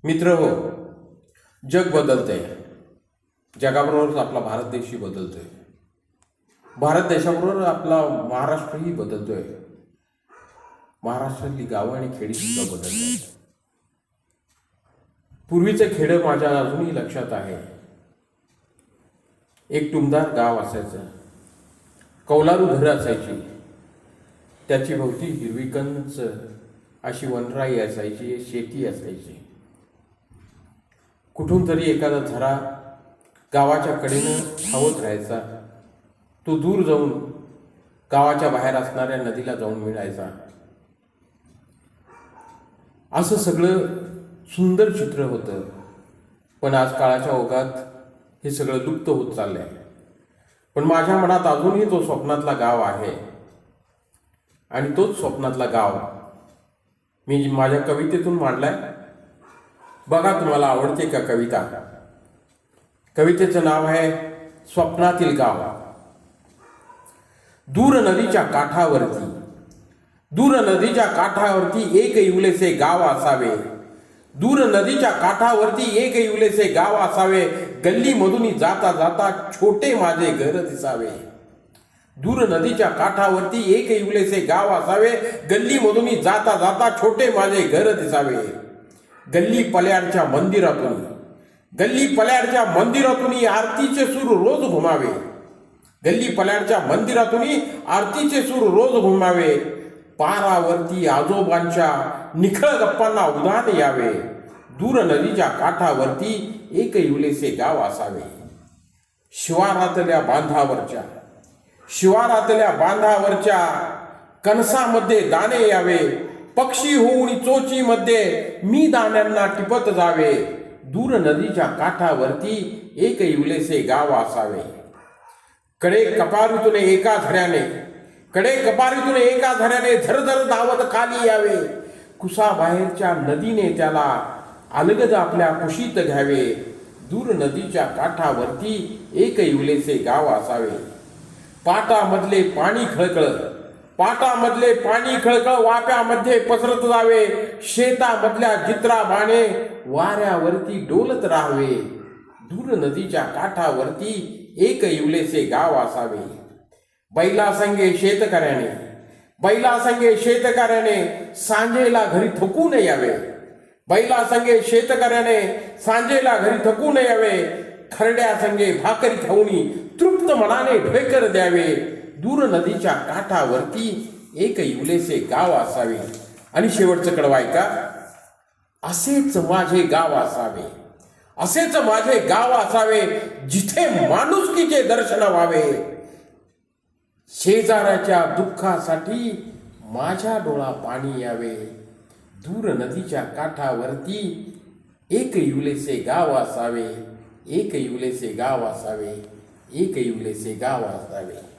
मित्र हो, जग बदलतंय. जगाबरोबरच आपला भारत देशही बदलतोय. भारत देशाबरोबर आपला महाराष्ट्रही बदलतोय. महाराष्ट्रातली गावं आणि खेडी सुद्धा बदलत आहेत. पूर्वीचं खेडं माझ्या अजूनही लक्षात आहे. एक टुमदार गाव असायचं, कौलारू घरं असायची, त्याची भोवती हिरवीकंच अशी वनराई असायची, शेती असायची. कुठून तरी एखादा झरा गावाच्या कडेनं धावत राहायचा. तो दूर जाऊन गावाच्या बाहेर असणाऱ्या नदीला जाऊन मिळायचा. असं सगळं सुंदर चित्र होतं. पण आज काळाच्या ओघात हे सगळं लुप्त होत चाललंय. पण माझ्या मनात अजूनही तो स्वप्नातला गाव आहे. आणि तोच स्वप्नातला गाव मी माझ्या कवितेतून मांडलाय. बघा, तुम्हाला आवडते का कविता? कवितेचं नाव आहे स्वप्नातील गाव. दूर नदीच्या काठावरती, दूर नदीच्या काठावरती एक इवलेसे गाव असावे. दूर नदीच्या काठावरती एक इवलेसे गाव असावे. गल्लीमधून जाता जाता छोटे माझे घर दिसावे. दूर नदीच्या काठावरती एक इवलेसे गाव असावे. गल्लीमधून जाता जाता छोटे माझे घर दिसावे. गल्ली पल्याडच्या मंदिरातून, गल्ली पल्याडच्या मंदिरातून आरतीचे सूर रोज घुमावे. गल्ली पल्याडच्या मंदिरातून आरतीचे सूर रोज घुमावे. पारावरती आजोबांच्या निखळ गप्पांना उधाण यावे. दूर नदीच्या काठावरती एक इवलेसे गाव असावे. शिवारातल्या बांधावरच्या, शिवारातल्या बांधावरच्या कणसामध्ये दाणे यावे. पक्षी होऊन चोचीमध्ये मी दाण्यांना टिपत जावे. दूर नदीच्या काठावरती एक इवलेसे गाव असावे. कडे कपारीतून एका झऱ्याने, कडे कपारीतून एका झऱ्याने झरझर धावत खाली यावे. कुसाबाहेरच्या नदीने त्याला अलगद आपल्या कुशीत घ्यावे. दूर नदीच्या काठावरती एक इवलेसे गाव असावे. पाटामधले पाणी खळखळ, पाटामधले पाणी खळखळ वाप्यामध्ये पसरत जावे. शेतामधल्या चित्राबाणे वाऱ्यावरती डोलत राहावे. दूर नदीच्या काठावरती एक इवलेसे गाव असावे. बैलासंगे शेतकऱ्याने, बैलासंगे शेतकऱ्याने सांजेला घरी थकून यावे. बैलासंगे शेतकऱ्याने सांजेला घरी थकून यावे. खरड्यासंगे भाकरी खाऊनी तृप्त मनाने ढेकर द्यावे. दूर नदीच्या काठावरती एक इवलेसे गाव असावे. आणि शेवटचं कडवाय का, असेच माझे गाव असावे, असेच माझे गाव असावे. जिथे माणुसकीचे दर्शन व्हावे. शेजाऱ्याच्या दुःखासाठी माझ्या डोळा पाणी यावे. दूर नदीच्या काठावरती एक इवलेसे गाव असावे. एक इवलेसे गाव असावे. एक इवलेसे गाव असावे.